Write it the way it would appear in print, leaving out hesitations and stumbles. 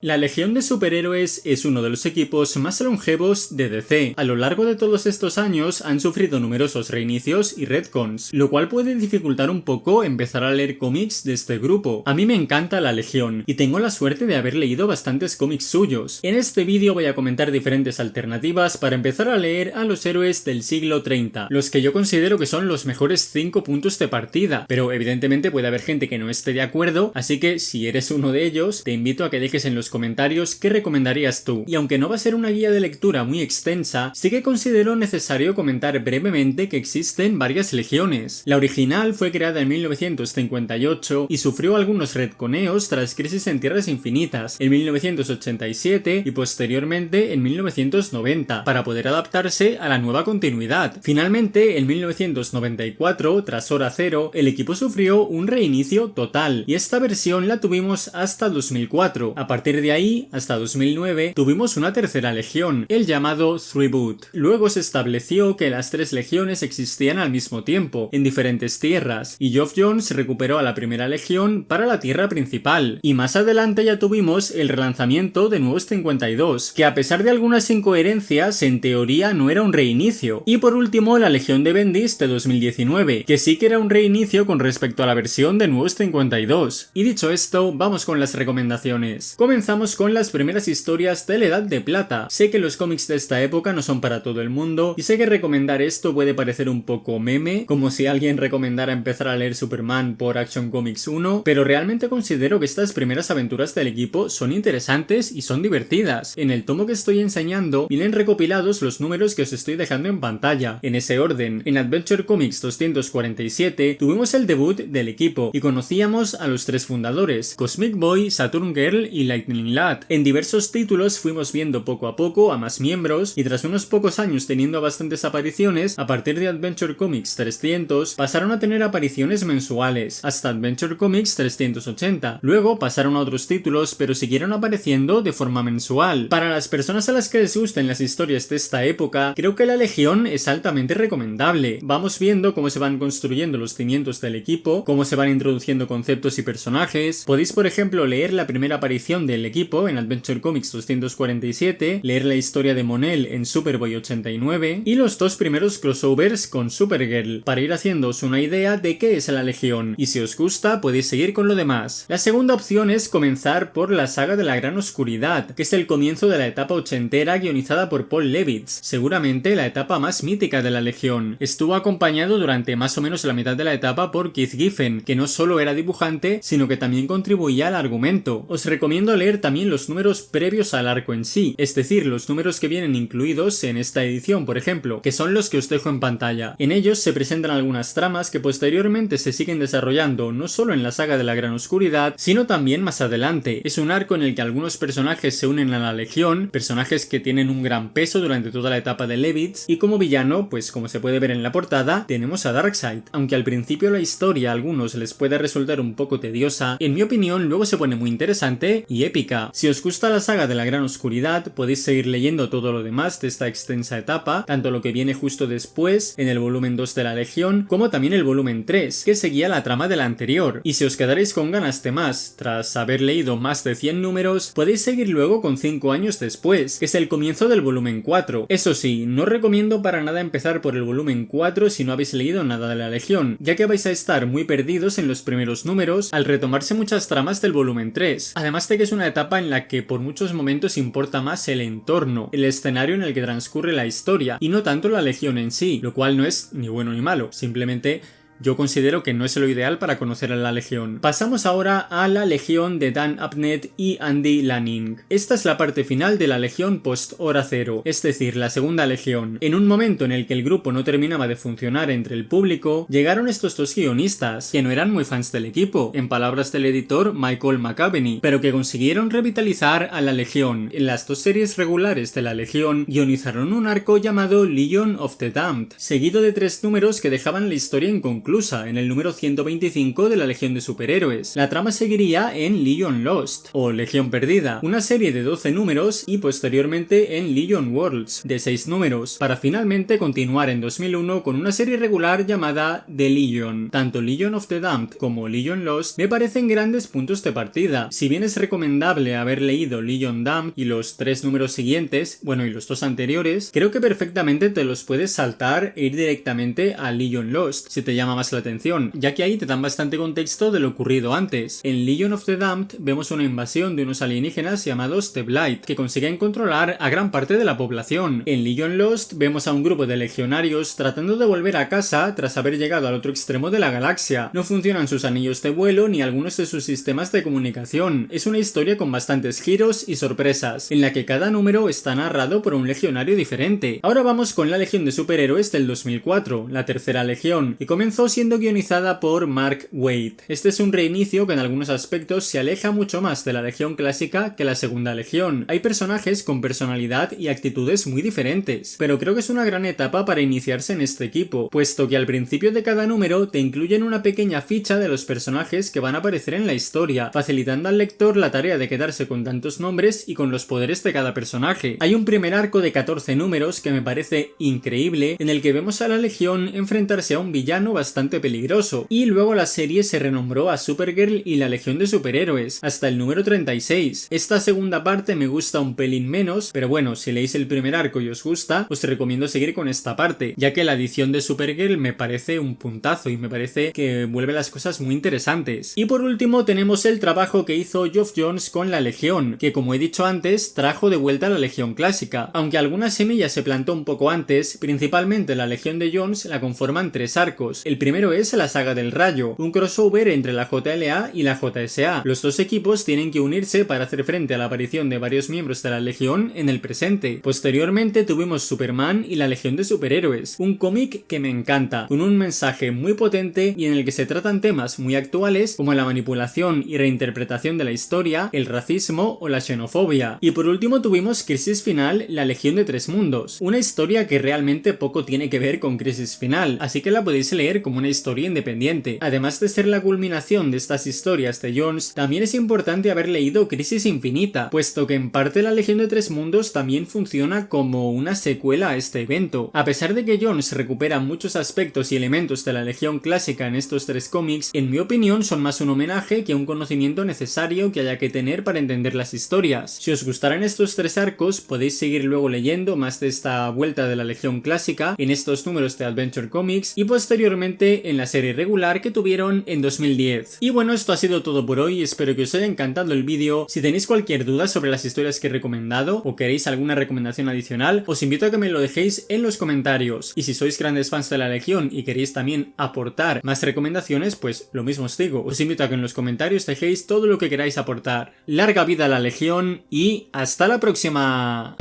La Legión de Superhéroes es uno de los equipos más longevos de DC. A lo largo de todos estos años han sufrido numerosos reinicios y retcons, lo cual puede dificultar un poco empezar a leer cómics de este grupo. A mí me encanta la Legión, y tengo la suerte de haber leído bastantes cómics suyos. En este vídeo voy a comentar diferentes alternativas para empezar a leer a los héroes del siglo 30, los que yo considero que son los mejores 5 puntos de partida, pero evidentemente puede haber gente que no esté de acuerdo, así que si eres uno de ellos, te invito a que dejes en los comentarios qué recomendarías tú. Y aunque no va a ser una guía de lectura muy extensa, sí que considero necesario comentar brevemente que existen varias legiones. La original fue creada en 1958 y sufrió algunos retconeos tras Crisis en Tierras Infinitas en 1987 y posteriormente en 1990 para poder adaptarse a la nueva continuidad. Finalmente, en 1994, tras Hora Cero, el equipo sufrió un reinicio total y esta versión la tuvimos hasta 2004. A partir de ahí, hasta 2009, tuvimos una tercera legión, el llamado Threeboot. Luego se estableció que las tres legiones existían al mismo tiempo, en diferentes tierras, y Geoff Johns recuperó a la primera legión para la tierra principal. Y más adelante ya tuvimos el relanzamiento de Nuevos 52, que a pesar de algunas incoherencias, en teoría no era un reinicio. Y por último, la Legión de Bendis de 2019, que sí que era un reinicio con respecto a la versión de Nuevos 52. Y dicho esto, vamos con las recomendaciones. Comenzamos con las primeras historias de la Edad de Plata. Sé que los cómics de esta época no son para todo el mundo, y sé que recomendar esto puede parecer un poco meme, como si alguien recomendara empezar a leer Superman por Action Comics 1, pero realmente considero que estas primeras aventuras del equipo son interesantes y son divertidas. En el tomo que estoy enseñando vienen recopilados los números que os estoy dejando en pantalla, en ese orden. En Adventure Comics 247 tuvimos el debut del equipo y conocíamos a los tres fundadores, Cosmic Boy, Saturn Girl y Lightning Lad. En diversos títulos fuimos viendo poco a poco a más miembros y tras unos pocos años teniendo bastantes apariciones, a partir de Adventure Comics 300 pasaron a tener apariciones mensuales, hasta Adventure Comics 380. Luego pasaron a otros títulos pero siguieron apareciendo de forma mensual. Para las personas a las que les gusten las historias de esta época, creo que la Legión es altamente recomendable. Vamos viendo cómo se van construyendo los cimientos del equipo, cómo se van introduciendo conceptos y personajes. Podéis, por ejemplo, leer la primera aparición del equipo en Adventure Comics 247, leer la historia de Mon-El en Superboy 89 y los dos primeros crossovers con Supergirl, para ir haciéndoos una idea de qué es la Legión, y si os gusta podéis seguir con lo demás. La segunda opción es comenzar por la saga de la Gran Oscuridad, que es el comienzo de la etapa ochentera guionizada por Paul Levitz, seguramente la etapa más mítica de la Legión. Estuvo acompañado durante más o menos la mitad de la etapa por Keith Giffen, que no solo era dibujante, sino que también contribuía al argumento. Os recomiendo leer también los números previos al arco en sí, es decir, los números que vienen incluidos en esta edición, por ejemplo, que son los que os dejo en pantalla. En ellos se presentan algunas tramas que posteriormente se siguen desarrollando no solo en la saga de la Gran Oscuridad, sino también más adelante. Es un arco en el que algunos personajes se unen a la Legión, personajes que tienen un gran peso durante toda la etapa de Levitz, y como villano, pues como se puede ver en la portada, tenemos a Darkseid. Aunque al principio la historia a algunos les puede resultar un poco tediosa, en mi opinión luego se pone muy interesante y épica. Si os gusta la saga de la Gran Oscuridad, podéis seguir leyendo todo lo demás de esta extensa etapa, tanto lo que viene justo después, en el volumen 2 de la Legión, como también el volumen 3, que seguía la trama de la anterior. Y si os quedaréis con ganas de más, tras haber leído más de 100 números, podéis seguir luego con 5 años después, que es el comienzo del volumen 4. Eso sí, no recomiendo para nada empezar por el volumen 4 si no habéis leído nada de la Legión, ya que vais a estar muy perdidos en los primeros números al retomarse muchas tramas del volumen 3. Además de que es una etapa en la que por muchos momentos importa más el entorno, el escenario en el que transcurre la historia, y no tanto la Legión en sí, lo cual no es ni bueno ni malo, simplemente yo considero que no es lo ideal para conocer a la Legión. Pasamos ahora a la Legión de Dan Abnett y Andy Lanning. Esta es la parte final de la Legión post Hora Cero, es decir, la segunda Legión. En un momento en el que el grupo no terminaba de funcionar entre el público, llegaron estos dos guionistas, que no eran muy fans del equipo, en palabras del editor Michael McAvenny, pero que consiguieron revitalizar a la Legión. En las dos series regulares de la Legión, guionizaron un arco llamado Legion of the Damned, seguido de 3 números que dejaban la historia inconclusa inconclusa, en el número 125 de la Legión de Superhéroes. La trama seguiría en Legion Lost, o Legión Perdida, una serie de 12 números y posteriormente en Legion Worlds, de 6 números, para finalmente continuar en 2001 con una serie regular llamada The Legion. Tanto Legion of the Damned como Legion Lost me parecen grandes puntos de partida. Si bien es recomendable haber leído Legion Damned y los 3 números siguientes, bueno, y los 2 anteriores, creo que perfectamente te los puedes saltar e ir directamente a Legion Lost, si te llama más la atención, ya que ahí te dan bastante contexto de lo ocurrido antes. En Legion of the Damned vemos una invasión de unos alienígenas llamados The Blight, que consiguen controlar a gran parte de la población. En Legion Lost vemos a un grupo de legionarios tratando de volver a casa tras haber llegado al otro extremo de la galaxia. No funcionan sus anillos de vuelo ni algunos de sus sistemas de comunicación. Es una historia con bastantes giros y sorpresas, en la que cada número está narrado por un legionario diferente. Ahora vamos con la Legión de Superhéroes del 2004, la tercera legión, y comenzó siendo guionizada por Mark Waid. Este es un reinicio que en algunos aspectos se aleja mucho más de la legión clásica que la segunda legión. Hay personajes con personalidad y actitudes muy diferentes, pero creo que es una gran etapa para iniciarse en este equipo, puesto que al principio de cada número te incluyen una pequeña ficha de los personajes que van a aparecer en la historia, facilitando al lector la tarea de quedarse con tantos nombres y con los poderes de cada personaje. Hay un primer arco de 14 números que me parece increíble, en el que vemos a la legión enfrentarse a un villano bastante peligroso, y luego la serie se renombró a Supergirl y la Legión de Superhéroes, hasta el número 36. Esta segunda parte me gusta un pelín menos, pero bueno, si leéis el primer arco y os gusta, os recomiendo seguir con esta parte, ya que la edición de Supergirl me parece un puntazo y me parece que vuelve las cosas muy interesantes. Y por último tenemos el trabajo que hizo Geoff Johns con la Legión, que como he dicho antes, trajo de vuelta a la Legión clásica, aunque alguna semilla se plantó un poco antes. Principalmente la Legión de Johns la conforman 3 arcos. El primero es la saga del Rayo, un crossover entre la JLA y la JSA. Los 2 equipos tienen que unirse para hacer frente a la aparición de varios miembros de la Legión en el presente. Posteriormente tuvimos Superman y la Legión de Superhéroes, un cómic que me encanta, con un mensaje muy potente y en el que se tratan temas muy actuales como la manipulación y reinterpretación de la historia, el racismo o la xenofobia. Y por último tuvimos Crisis Final, la Legión de 3 Mundos, una historia que realmente poco tiene que ver con Crisis Final, así que la podéis leer como una historia independiente. Además de ser la culminación de estas historias de Johns, también es importante haber leído Crisis Infinita, puesto que en parte la Legión de 3 Mundos también funciona como una secuela a este evento. A pesar de que Johns recupera muchos aspectos y elementos de la Legión clásica en estos 3 cómics, en mi opinión son más un homenaje que un conocimiento necesario que haya que tener para entender las historias. Si os gustaran estos 3 arcos, podéis seguir luego leyendo más de esta vuelta de la Legión clásica en estos números de Adventure Comics y posteriormente en la serie regular que tuvieron en 2010. Y bueno, esto ha sido todo por hoy, espero que os haya encantado el vídeo. Si tenéis cualquier duda sobre las historias que he recomendado o queréis alguna recomendación adicional, os invito a que me lo dejéis en los comentarios. Y si sois grandes fans de la Legión y queréis también aportar más recomendaciones, pues lo mismo os digo, os invito a que en los comentarios dejéis todo lo que queráis aportar. Larga vida a la Legión y hasta la próxima.